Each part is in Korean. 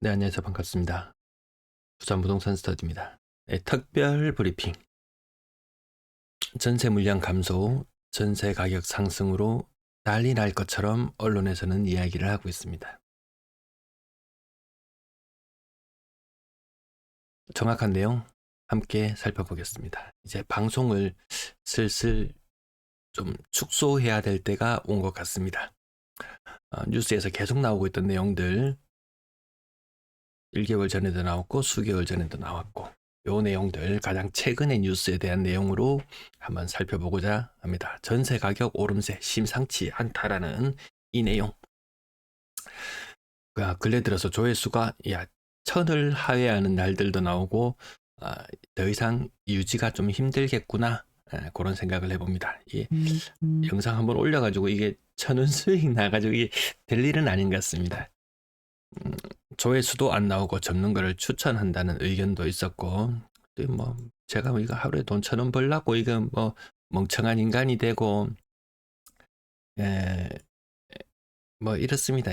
네, 안녕하세요. 반갑습니다. 부산 부동산 스터디입니다. 네, 특별 브리핑. 전세 물량 감소, 전세 가격 상승으로 난리 날 것처럼 언론에서는 이야기를 하고 있습니다. 정확한 내용 함께 살펴보겠습니다. 이제 방송을 슬슬 좀 축소해야 될 때가 온 것 같습니다. 뉴스에서 계속 나오고 있던 내용들 1개월 전에도 나왔고 수개월 전에도 나왔고 요 내용들 가장 최근의 뉴스에 대한 내용으로 한번 살펴보고자 합니다. 전세 가격 오름세 심상치 않다라는 이 내용. 근래 들어서 조회수가 1000을 하회하는 날들도 나오고 더 이상 유지가 좀 힘들겠구나 그런 생각을 해봅니다. 이 영상 한번 올려가지고 이게 1000원 수익 나가지고 이게 될 일은 아닌 것 같습니다. 조회수도 안 나오고 접는 거를 추천한다는 의견도 있었고, 뭐 제가 이거 하루에 돈 1000원 벌라고 이거 뭐 멍청한 인간이 되고 뭐 이렇습니다.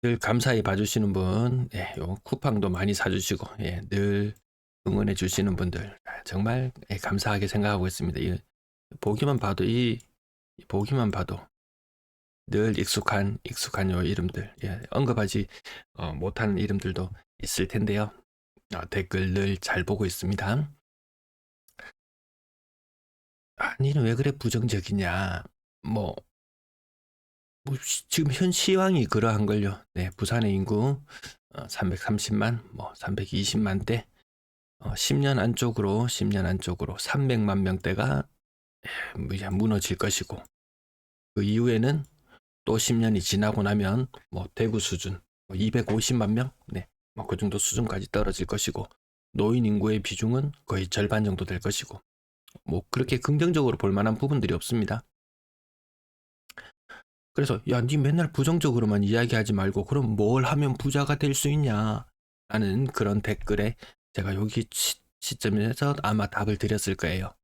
늘 감사히 봐주시는 분, 요 쿠팡도 많이 사주시고 늘 응원해 주시는 분들 정말 감사하게 생각하고 있습니다. 보기만 봐도 보기만 봐도 늘 익숙한 요 이름들, 언급하지 못하는 이름들도 있을 텐데요. 댓글 늘 잘 보고 있습니다. 니는 왜 그래 부정적이냐? 뭐 지금 현 시황이 그러한 걸요. 네, 부산의 인구 330만, 뭐 320만대, 10년 안쪽으로 300만 명대가 무너질 것이고, 그 이후에는 또 10년이 지나고 나면 뭐 대구 수준 250만 명, 뭐 그 정도 수준까지 떨어질 것이고, 노인 인구의 비중은 거의 절반 정도 될 것이고, 뭐 그렇게 긍정적으로 볼 만한 부분들이 없습니다. 그래서 니 맨날 부정적으로만 이야기하지 말고 그럼 뭘 하면 부자가 될 수 있냐 라는 그런 댓글에 제가 여기 시점에서 아마 답을 드렸을 거예요.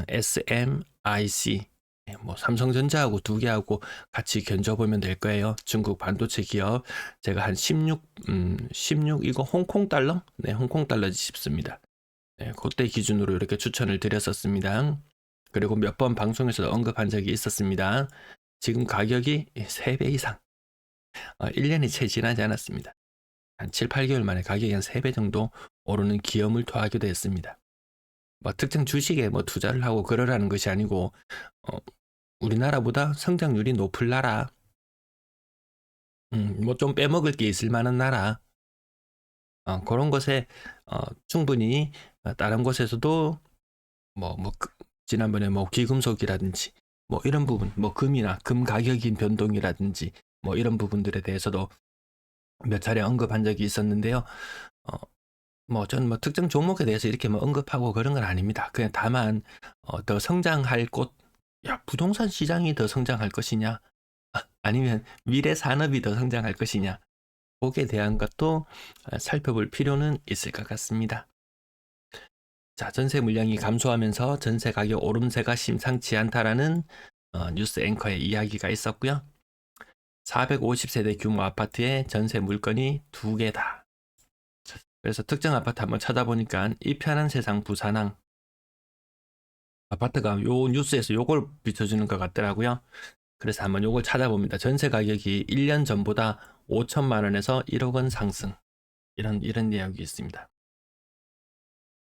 SMIC 뭐 삼성전자하고 두 개하고 같이 견져보면 될 거예요. 중국 반도체 기업 제가 한 16 이거 홍콩 달러? 네, 홍콩 달러지 싶습니다. 그때 기준으로 이렇게 추천을 드렸었습니다. 그리고 몇 번 방송에서도 언급한 적이 있었습니다. 지금 가격이 3배 이상 1년이 채 지나지 않았습니다. 한 7, 8개월 만에 가격이 한 3배 정도 오르는 기염을 토하기도 했습니다. 뭐 특정 주식에 뭐 투자를 하고 그러라는 것이 아니고 우리나라보다 성장률이 높을 나라, 뭐 좀 빼먹을 게 있을 만한 나라, 그런 것에 충분히 다른 곳에서도 지난번에 뭐 귀금속이라든지 뭐 이런 부분, 뭐 금이나 금 가격인 변동이라든지 뭐 이런 부분들에 대해서도 몇 차례 언급한 적이 있었는데요. 저는 뭐 특정 종목에 대해서 이렇게 뭐 언급하고 그런 건 아닙니다. 그냥 다만 더 성장할 곳, 부동산 시장이 더 성장할 것이냐, 아니면 미래 산업이 더 성장할 것이냐, 거기에 대한 것도 살펴볼 필요는 있을 것 같습니다. 자, 전세 물량이 감소하면서 전세 가격 오름세가 심상치 않다라는 뉴스 앵커의 이야기가 있었고요. 450세대 규모 아파트에 전세 물건이 2개다. 그래서 특정 아파트 한번 찾아보니까 이 편한 세상 부산항 아파트가 요 뉴스에서 요걸 비춰주는 것 같더라고요. 그래서 한번 요걸 찾아봅니다. 전세 가격이 1년 전보다 5천만 원에서 1억 원 상승. 이런 내용이 있습니다.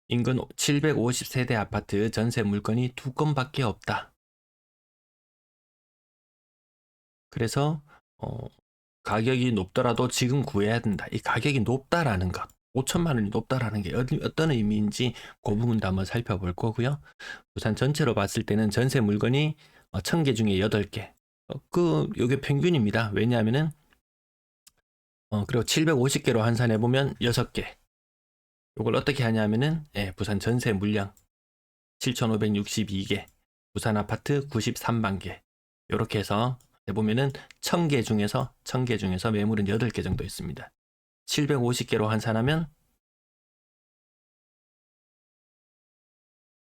인근 750세대 아파트 전세 물건이 2건밖에 없다. 그래서 가격이 높더라도 지금 구해야 된다. 이 가격이 높다라는 것, 5천만 원이 높다라는 게 어떤 의미인지 그 부분도 한번 살펴볼 거고요. 우선 전체로 봤을 때는 전세 물건이 1000개 중에 8개. 이게 평균입니다. 왜냐하면은 그리고 750개로 환산해 보면 6개. 이걸 어떻게 하냐면은 부산 전세 물량 7,562개, 부산 아파트 93만 개. 이렇게 해서 해보면은 1000개 중에서 매물은 8개 정도 있습니다. 750개로 환산하면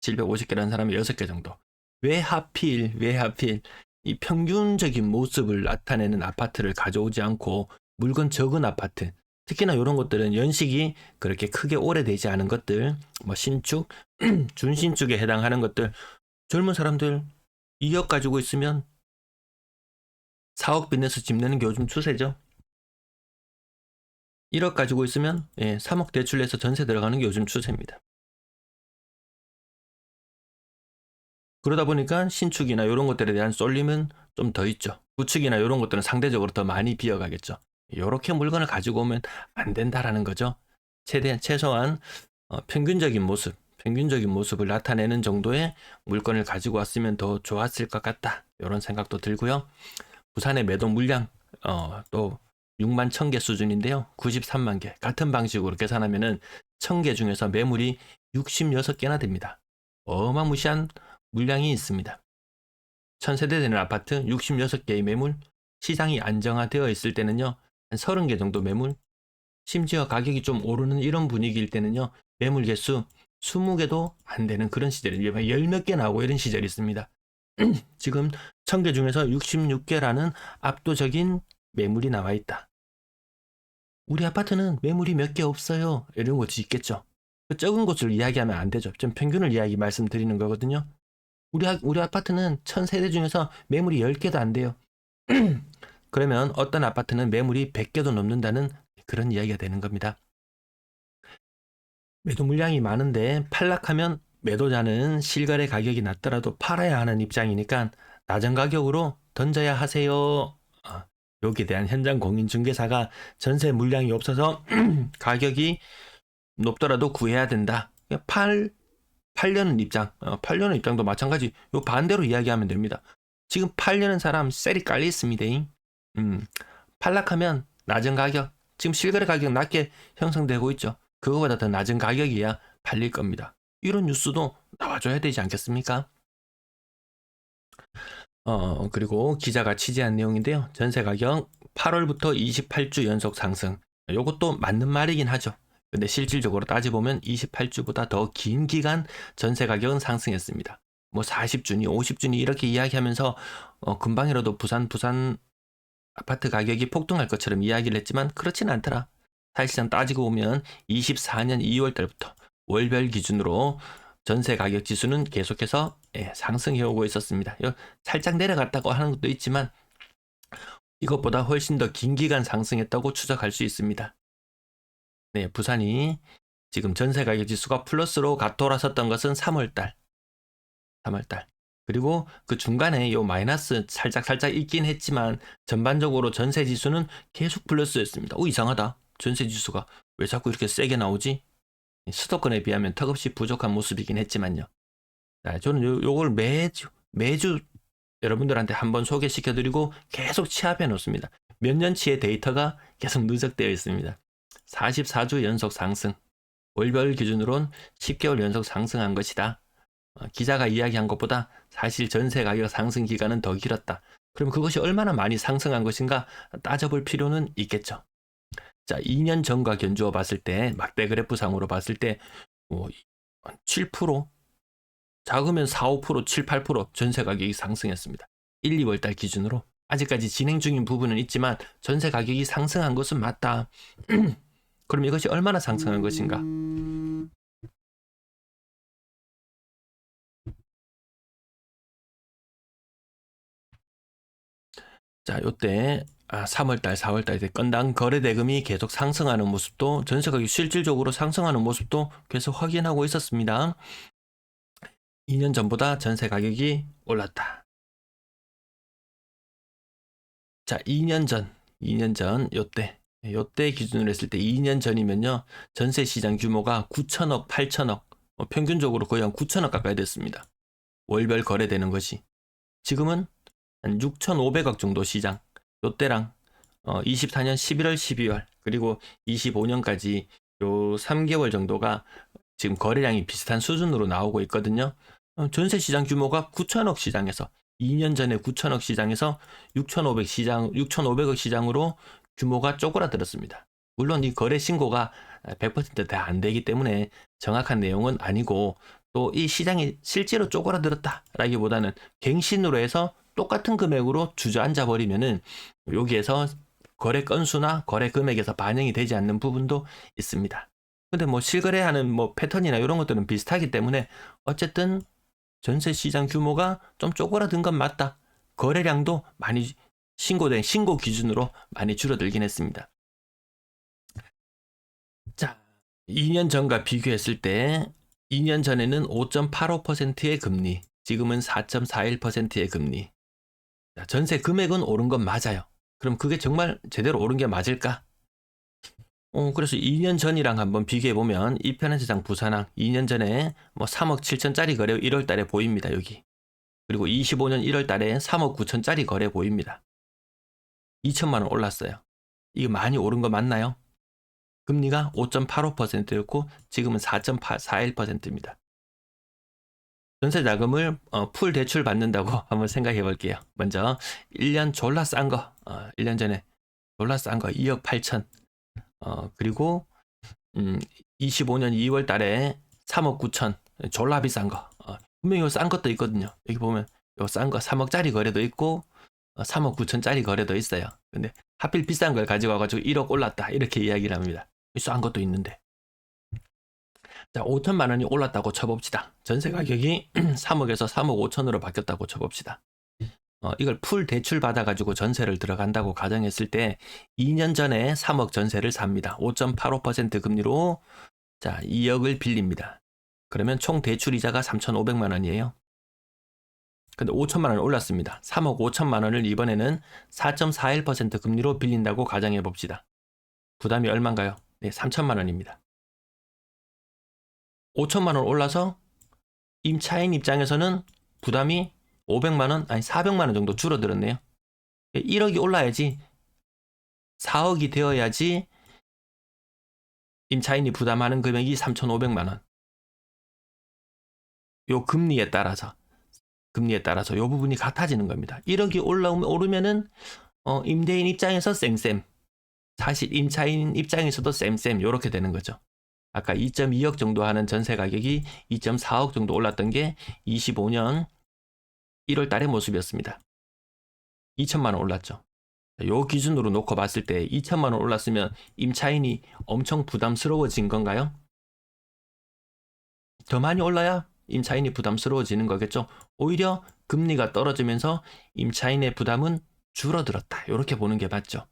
750개로 환산하면 6개 정도. 왜 하필 이 평균적인 모습을 나타내는 아파트를 가져오지 않고 물건 적은 아파트, 특히나 이런 것들은 연식이 그렇게 크게 오래되지 않은 것들, 뭐 신축, 준신축에 해당하는 것들, 젊은 사람들 2억 가지고 있으면 4억 빚내서 집 내는 게 요즘 추세죠. 1억 가지고 있으면 3억 대출내서 전세 들어가는 게 요즘 추세입니다. 그러다 보니까 신축이나 이런 것들에 대한 쏠림은 좀 더 있죠. 구축이나 이런 것들은 상대적으로 더 많이 비어가겠죠. 이렇게 물건을 가지고 오면 안 된다라는 거죠. 최소한 평균적인 모습을 나타내는 정도의 물건을 가지고 왔으면 더 좋았을 것 같다. 이런 생각도 들고요. 부산의 매도 물량 또 6만 1000개 수준인데요. 93만 개. 같은 방식으로 계산하면은 1000개 중에서 매물이 66개나 됩니다. 어마무시한 물량이 있습니다. 1000세대 되는 아파트 66개의 매물, 시장이 안정화되어 있을 때는요, 한 30개 정도 매물, 심지어 가격이 좀 오르는 이런 분위기일 때는요, 매물 개수 20개도 안 되는 그런 시절이 10몇 개 나오고 이런 시절이 있습니다. 지금 1000개 중에서 66개라는 압도적인 매물이 나와 있다. 우리 아파트는 매물이 몇 개 없어요. 이런 것도 있겠죠. 적은 곳을 이야기하면 안 되죠. 좀 평균을 말씀드리는 거거든요. 우리 아파트는 1000세대 중에서 매물이 10개도 안 돼요. 그러면 어떤 아파트는 매물이 100개도 넘는다는 그런 이야기가 되는 겁니다. 매도 물량이 많은데 팔락하면 매도자는 실거래 가격이 낮더라도 팔아야 하는 입장이니까 낮은 가격으로 던져야 하세요. 여기에 대한 현장 공인중개사가 전세 물량이 없어서 가격이 높더라도 구해야 된다. 팔려는 입장도 마찬가지. 요 반대로 이야기하면 됩니다. 지금 팔려는 사람 셀이 깔려 있습니다. 팔락하면 낮은 가격, 지금 실거래 가격 낮게 형성되고 있죠. 그거보다 더 낮은 가격이야 팔릴 겁니다. 이런 뉴스도 나와줘야 되지 않겠습니까? 그리고 기자가 취재한 내용인데요. 전세 가격 8월부터 28주 연속 상승. 이것도 맞는 말이긴 하죠. 근데 실질적으로 따져보면 28주보다 더 긴 기간 전세 가격은 상승했습니다. 뭐 40주니 50주니 이렇게 이야기하면서 금방이라도 부산 아파트 가격이 폭등할 것처럼 이야기를 했지만 그렇지는 않더라. 사실상 따지고 보면 24년 2월 달부터 월별 기준으로 전세 가격 지수는 계속해서 상승해 오고 있었습니다. 살짝 내려갔다고 하는 것도 있지만 이것보다 훨씬 더 긴 기간 상승했다고 추적할 수 있습니다. 네, 부산이 지금 전세 가격 지수가 플러스로 돌아섰던 것은 3월달. 그리고 그 중간에 요 마이너스 살짝 있긴 했지만 전반적으로 전세 지수는 계속 플러스였습니다. 이상하다. 전세 지수가 왜 자꾸 이렇게 세게 나오지? 수도권에 비하면 턱없이 부족한 모습이긴 했지만요. 저는 요걸 매주 여러분들한테 한번 소개시켜드리고 계속 취합해 놓습니다. 몇 년치의 데이터가 계속 누적되어 있습니다. 44주 연속 상승, 월별 기준으론 10개월 연속 상승한 것이다. 기자가 이야기한 것보다 사실 전세 가격 상승 기간은 더 길었다. 그럼 그것이 얼마나 많이 상승한 것인가 따져볼 필요는 있겠죠. 자, 2년 전과 견주어 봤을 때 막대 그래프상으로 봤을 때 7%, 작으면 4, 5%, 7, 8% 전세 가격이 상승했습니다. 1, 2월 달 기준으로. 아직까지 진행 중인 부분은 있지만 전세 가격이 상승한 것은 맞다. 그럼 이것이 얼마나 상승한 것인가? 자, 요때 3월달, 4월달 때 건당 거래 대금이 계속 상승하는 모습도, 전세 가격이 실질적으로 상승하는 모습도 계속 확인하고 있었습니다. 2년 전보다 전세 가격이 올랐다. 자, 2년 전 요때 기준으로 했을 때 2년 전이면요, 전세 시장 규모가 9천억, 8천억, 평균적으로 거의 한 9천억 가까이 됐습니다. 월별 거래되는 것이. 지금은 한 6,500억 정도 시장. 요때랑 24년 11월, 12월, 그리고 25년까지 요 3개월 정도가 지금 거래량이 비슷한 수준으로 나오고 있거든요. 전세 시장 규모가 9천억 시장에서 2년 전에 9천억 시장에서 6,500억 시장으로 규모가 쪼그라들었습니다. 물론 이 거래 신고가 100% 다 안 되기 때문에 정확한 내용은 아니고, 또 이 시장이 실제로 쪼그라들었다라기보다는 갱신으로 해서 똑같은 금액으로 주저앉아 버리면은 여기에서 거래 건수나 거래 금액에서 반영이 되지 않는 부분도 있습니다. 근데 뭐 실거래하는 뭐 패턴이나 이런 것들은 비슷하기 때문에 어쨌든 전세 시장 규모가 좀 쪼그라든 건 맞다. 거래량도 많이 신고된 신고 기준으로 많이 줄어들긴 했습니다. 자, 2년 전과 비교했을 때 2년 전에는 5.85%의 금리, 지금은 4.41%의 금리. 자, 전세 금액은 오른 건 맞아요. 그럼 그게 정말 제대로 오른 게 맞을까? 그래서 2년 전이랑 한번 비교해보면 이편한시장 부산항 2년 전에 뭐 3억 7천짜리 거래 1월 달에 보입니다. 여기. 그리고 25년 1월 달에 3억 9천짜리 거래 보입니다. 2천만 원 올랐어요. 이게 많이 오른 거 맞나요? 금리가 5.85%였고 지금은 4.41%입니다. 전세 자금을 풀 대출 받는다고 한번 생각해 볼게요. 먼저 1년 졸라 싼 거, 1년 전에 졸라 싼 거 2억 8천, 그리고 25년 2월 달에 3억 9천, 졸라 비싼 거. 분명히 싼 것도 있거든요. 여기 보면 요 싼 거 3억짜리 거래도 있고 3억 9천짜리 거래도 있어요. 근데 하필 비싼 걸 가지고 와가지고 1억 올랐다 이렇게 이야기를 합니다. 싼 것도 있는데. 자, 5천만 원이 올랐다고 쳐봅시다. 전세 가격이 3억에서 3억 5천으로 바뀌었다고 쳐봅시다. 이걸 풀 대출 받아가지고 전세를 들어간다고 가정했을 때 2년 전에 3억 전세를 삽니다. 5.85% 금리로 자 2억을 빌립니다. 그러면 총 대출 이자가 3,500만 원이에요. 근데 5천만 원 올랐습니다. 3억 5천만 원을 이번에는 4.41% 금리로 빌린다고 가정해 봅시다. 부담이 얼마인가요? 네, 3천만 원입니다. 5천만 원 올라서 임차인 입장에서는 부담이 500만 원, 아니 400만 원 정도 줄어들었네요. 1억이 올라야지 4억이 되어야지 임차인이 부담하는 금액이 3,500만 원. 요 금리에 따라서 요 부분이 같아지는 겁니다. 1억이 오르면은 임대인 입장에서 쌤쌤, 사실 임차인 입장에서도 쌤쌤 요렇게 되는 거죠. 아까 2.2억 정도 하는 전세 가격이 2.4억 정도 올랐던 게 25년 1월 달의 모습이었습니다. 2천만 원 올랐죠. 요 기준으로 놓고 봤을 때 2천만 원 올랐으면 임차인이 엄청 부담스러워진 건가요? 더 많이 올라야 임차인이 부담스러워지는 거겠죠. 오히려 금리가 떨어지면서 임차인의 부담은 줄어들었다. 이렇게 보는 게 맞죠.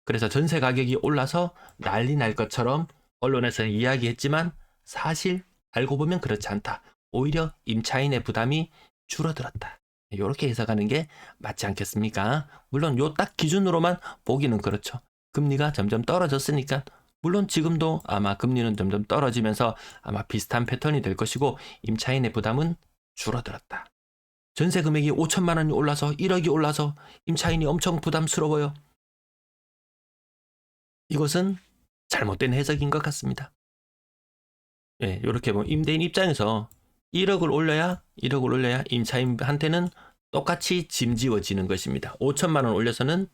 그래서 전세 가격이 올라서 난리 날 것처럼 언론에서는 이야기했지만 사실 알고 보면 그렇지 않다. 오히려 임차인의 부담이 줄어들었다. 이렇게 해석하는 게 맞지 않겠습니까? 물론 요 딱 기준으로만 보기는 그렇죠. 금리가 점점 떨어졌으니까 물론 지금도 아마 금리는 점점 떨어지면서 아마 비슷한 패턴이 될 것이고 임차인의 부담은 줄어들었다. 전세 금액이 5천만 원이 올라서 1억이 올라서 임차인이 엄청 부담스러워요. 이것은 잘못된 해석인 것 같습니다. 예, 이렇게 보면 임대인 입장에서 1억을 올려야 임차인한테는 똑같이 짐지워지는 것입니다. 5천만 원 올려서는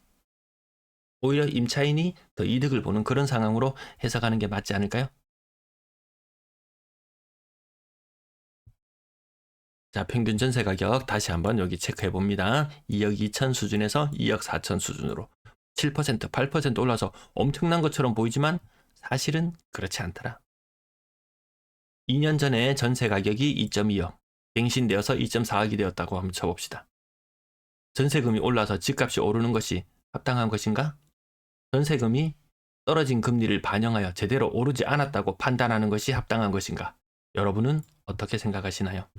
오히려 임차인이 더 이득을 보는 그런 상황으로 해석하는 게 맞지 않을까요? 자, 평균 전세 가격 다시 한번 여기 체크해 봅니다. 2억 2천 수준에서 2억 4천 수준으로 7%, 8% 올라서 엄청난 것처럼 보이지만 사실은 그렇지 않더라. 2년 전에 전세 가격이 2.2억, 갱신되어서 2.4억이 되었다고 한번 쳐봅시다. 전세금이 올라서 집값이 오르는 것이 합당한 것인가? 전세금이 떨어진 금리를 반영하여 제대로 오르지 않았다고 판단하는 것이 합당한 것인가? 여러분은 어떻게 생각하시나요?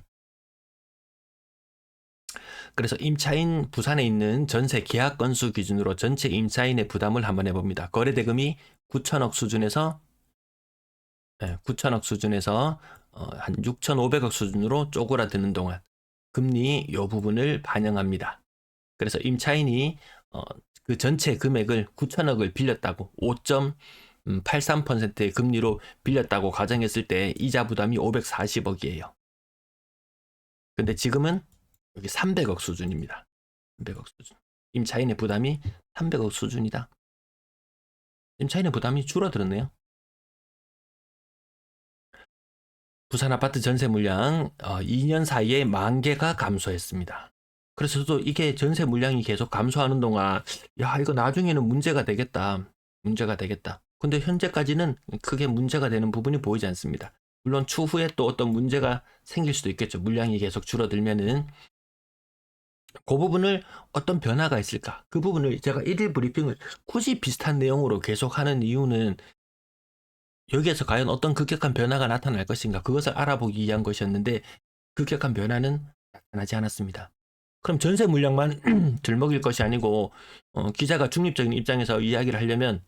그래서 임차인 부산에 있는 전세 계약 건수 기준으로 전체 임차인의 부담을 한번 해봅니다. 거래대금이 9천억 수준에서 한 6,500억 수준으로 쪼그라드는 동안 금리 이 부분을 반영합니다. 그래서 임차인이 그 전체 금액을 9천억을 빌렸다고 5.83%의 금리로 빌렸다고 가정했을 때 이자 부담이 540억이에요. 근데 지금은 여기 300억 수준입니다. 300억 수준. 임차인의 부담이 300억 수준이다. 임차인의 부담이 줄어들었네요. 부산 아파트 전세 물량 2년 사이에 10,000개가 감소했습니다. 그래서 저도 이게 전세 물량이 계속 감소하는 동안 야 이거 나중에는 문제가 되겠다. 문제가 되겠다. 근데 현재까지는 크게 문제가 되는 부분이 보이지 않습니다. 물론 추후에 또 어떤 문제가 생길 수도 있겠죠. 물량이 계속 줄어들면은 그 부분을 어떤 변화가 있을까? 그 부분을 제가 일일 브리핑을 굳이 비슷한 내용으로 계속 하는 이유는 여기에서 과연 어떤 급격한 변화가 나타날 것인가? 그것을 알아보기 위한 것이었는데 급격한 변화는 나타나지 않았습니다. 그럼 전세 물량만 들먹일 것이 아니고 기자가 중립적인 입장에서 이야기를 하려면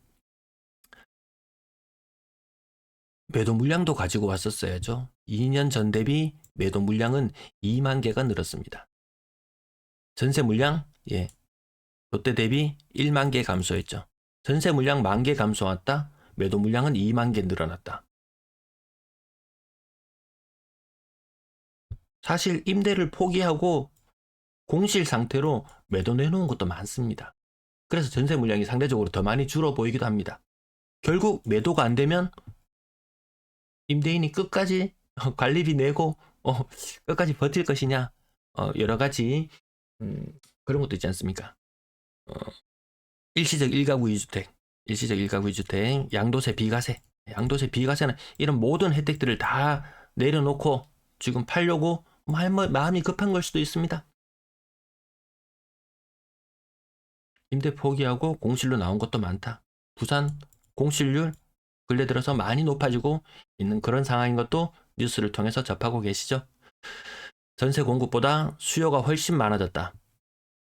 매도 물량도 가지고 왔었어야죠. 2년 전 대비 매도 물량은 2만 개가 늘었습니다. 전세 물량 예, 그때 대비 1만 개 감소했죠. 전세 물량 1만 개 감소했다. 매도 물량은 2만 개 늘어났다. 사실 임대를 포기하고 공실 상태로 매도 내놓은 것도 많습니다. 그래서 전세 물량이 상대적으로 더 많이 줄어 보이기도 합니다. 결국 매도가 안 되면 임대인이 끝까지 관리비 내고 끝까지 버틸 것이냐 여러 가지 그런 것도 있지 않습니까? 일시적 1가구 2주택, 일시적 1가구 2주택, 양도세 비과세, 양도세 비과세는 이런 모든 혜택들을 다 내려놓고 지금 팔려고 마음이 급한 걸 수도 있습니다. 임대 포기하고 공실로 나온 것도 많다. 부산 공실률 근래 들어서 많이 높아지고 있는 그런 상황인 것도 뉴스를 통해서 접하고 계시죠. 전세 공급보다 수요가 훨씬 많아졌다.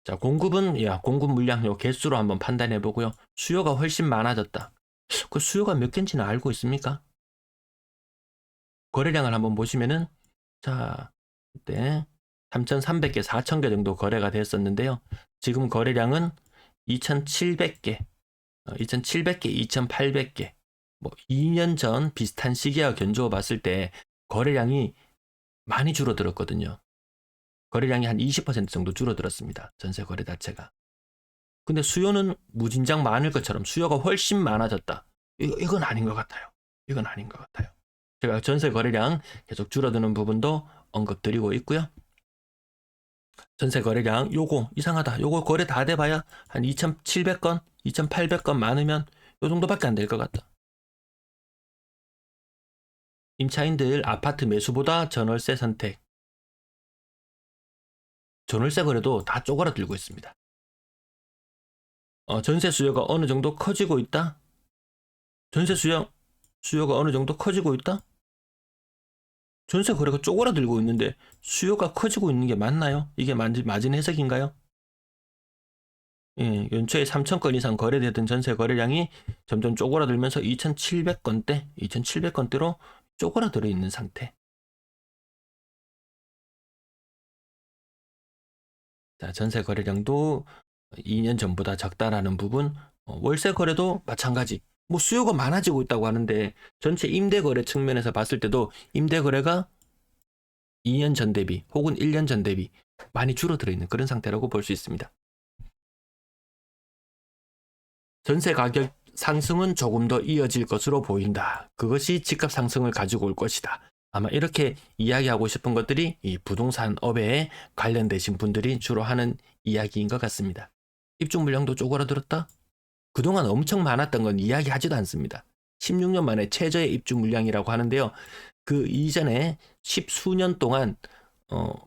자, 공급은 공급 물량 요 개수로 한번 판단해 보고요. 수요가 훨씬 많아졌다. 그 수요가 몇 개인지는 알고 있습니까? 거래량을 한번 보시면은 자, 그때 3,300개, 4,000개 정도 거래가 됐었는데요. 지금 거래량은 2,700개, 2,700개, 2,800개. 뭐 2년 전 비슷한 시기와 견주어 봤을 때 거래량이 많이 줄어들었거든요. 거래량이 한 20% 정도 줄어들었습니다. 전세 거래 자체가. 근데 수요는 무진장 많을 것처럼 수요가 훨씬 많아졌다. 이건 아닌 것 같아요. 이건 아닌 것 같아요. 제가 전세 거래량 계속 줄어드는 부분도 언급드리고 있고요. 전세 거래량 요거 이상하다. 요거 거래 다 돼봐야 한 2,700건, 2,800건 많으면 요 정도밖에 안 될 것 같다. 임차인들 아파트 매수보다 전월세 선택. 전월세 거래도 다 쪼그라들고 있습니다. 전세 수요가 어느 정도 커지고 있다? 전세 수요가 어느 정도 커지고 있다? 전세 거래가 쪼그라들고 있는데 수요가 커지고 있는 게 맞나요? 이게 맞은 해석인가요? 예, 연초에 3,000건 이상 거래되던 전세 거래량이 점점 쪼그라들면서 2,700건대로 쪼그라들어 있는 상태. 자, 전세 거래량도 2년 전보다 적다라는 부분, 월세 거래도 마찬가지. 뭐 수요가 많아지고 있다고 하는데 전체 임대 거래 측면에서 봤을 때도 임대 거래가 2년 전 대비 혹은 1년 전 대비 많이 줄어들어 있는 그런 상태라고 볼 수 있습니다. 전세 가격 상승은 조금 더 이어질 것으로 보인다. 그것이 집값 상승을 가지고 올 것이다. 아마 이렇게 이야기하고 싶은 것들이 이 부동산 업에 관련되신 분들이 주로 하는 이야기인 것 같습니다. 입주 물량도 쪼그라들었다? 그동안 엄청 많았던 건 이야기하지도 않습니다. 16년 만에 최저의 입주 물량이라고 하는데요. 그 이전에 10수년 동안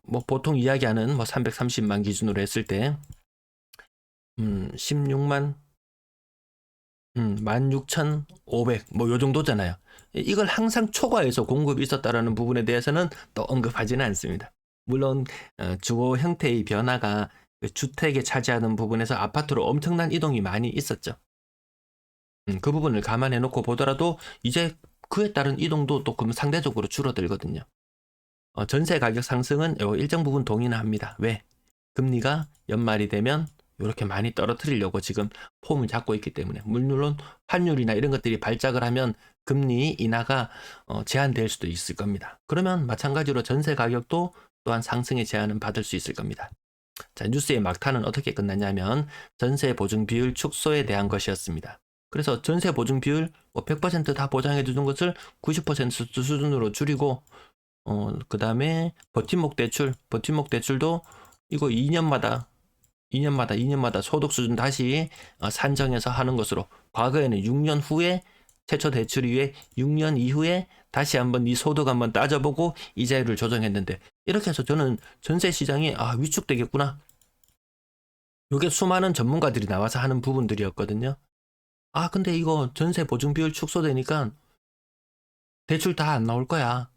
뭐 보통 이야기하는 뭐 330만 기준으로 했을 때 16만 16,500 뭐 요 정도잖아요. 이걸 항상 초과해서 공급이 있었다라는 부분에 대해서는 또 언급하지는 않습니다. 물론 주거 형태의 변화가 주택에 차지하는 부분에서 아파트로 엄청난 이동이 많이 있었죠. 그 부분을 감안해 놓고 보더라도 이제 그에 따른 이동도 또 그럼 상대적으로 줄어들거든요. 전세 가격 상승은 일정 부분 동의는 합니다. 왜? 금리가 연말이 되면 이렇게 많이 떨어뜨리려고 지금 폼을 잡고 있기 때문에 물론 환율이나 이런 것들이 발작을 하면 금리 인하가 제한될 수도 있을 겁니다. 그러면 마찬가지로 전세 가격도 또한 상승의 제한은 받을 수 있을 겁니다. 자, 뉴스의 막타는 어떻게 끝났냐면 전세 보증 비율 축소에 대한 것이었습니다. 그래서 전세 보증 비율 100%다 보장해 주는 것을 90% 수준으로 줄이고 그 다음에 버팀목 대출도 이거 2년마다 소득 수준 다시 산정해서 하는 것으로, 과거에는 6년 후에 최초 대출 이후에 6년 이후에 다시 한번 네 소득 한번 따져보고 이자율을 조정했는데, 이렇게 해서 저는 전세 시장이 위축되겠구나. 이게 수많은 전문가들이 나와서 하는 부분들이었거든요. 근데 이거 전세 보증 비율 축소되니까 대출 다 안 나올 거야.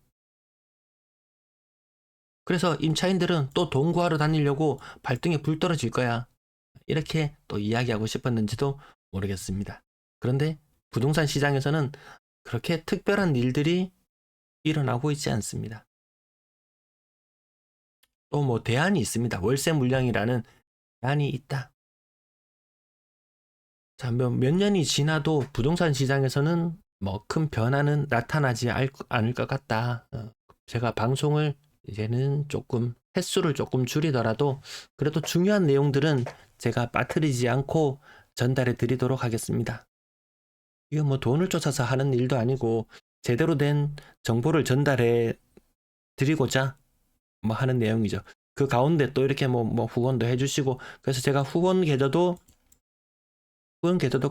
그래서 임차인들은 또 돈 구하러 다니려고 발등에 불 떨어질 거야. 이렇게 또 이야기하고 싶었는지도 모르겠습니다. 그런데 부동산 시장에서는 그렇게 특별한 일들이 일어나고 있지 않습니다. 또 뭐 대안이 있습니다. 월세 물량이라는 대안이 있다. 자, 몇 년이 지나도 부동산 시장에서는 뭐 큰 변화는 나타나지 않을 것 같다. 제가 방송을 이제는 조금 횟수를 조금 줄이더라도 그래도 중요한 내용들은 제가 빠뜨리지 않고 전달해 드리도록 하겠습니다. 이거 뭐 돈을 쫓아서 하는 일도 아니고 제대로 된 정보를 전달해 드리고자 뭐 하는 내용이죠. 그 가운데 또 이렇게 뭐 후원도 해주시고, 그래서 제가 후원 계좌도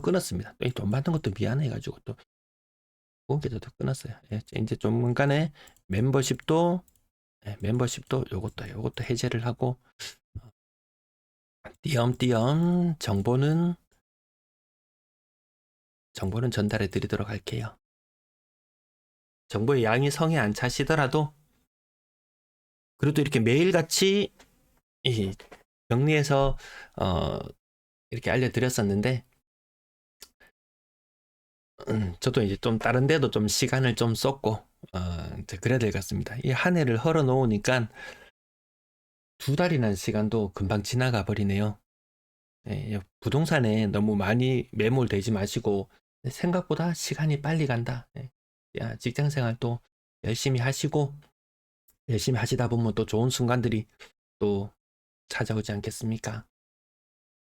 끊었습니다. 돈 받는 것도 미안해가지고 또 후원 계좌도 끊었어요. 이제 조만간에 멤버십도 요것도 해제를 하고, 띄엄띄엄 정보는 전달해 드리도록 할게요. 정보의 양이 성에 안 차시더라도 그래도 이렇게 매일같이 정리해서 이렇게 알려드렸었는데, 저도 이제 좀 다른 데도 좀 시간을 좀 쏟고 이제 그래야 될 것 같습니다. 이 한 해를 헐어 놓으니까 2달이라는 시간도 금방 지나가 버리네요. 부동산에 너무 많이 매몰되지 마시고 생각보다 시간이 빨리 간다. 직장 생활도 열심히 하시고, 열심히 하시다 보면 또 좋은 순간들이 또 찾아오지 않겠습니까?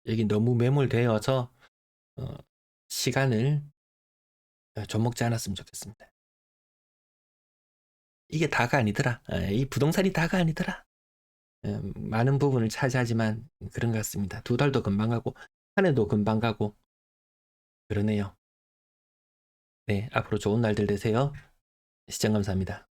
여기 너무 매몰되어서 시간을 젖먹지 않았으면 좋겠습니다. 이게 다가 아니더라. 이 부동산이 다가 아니더라. 많은 부분을 차지하지만 그런 것 같습니다. 2달도 금방 가고 한 해도 금방 가고 그러네요. 네, 앞으로 좋은 날들 되세요. 시청 감사합니다.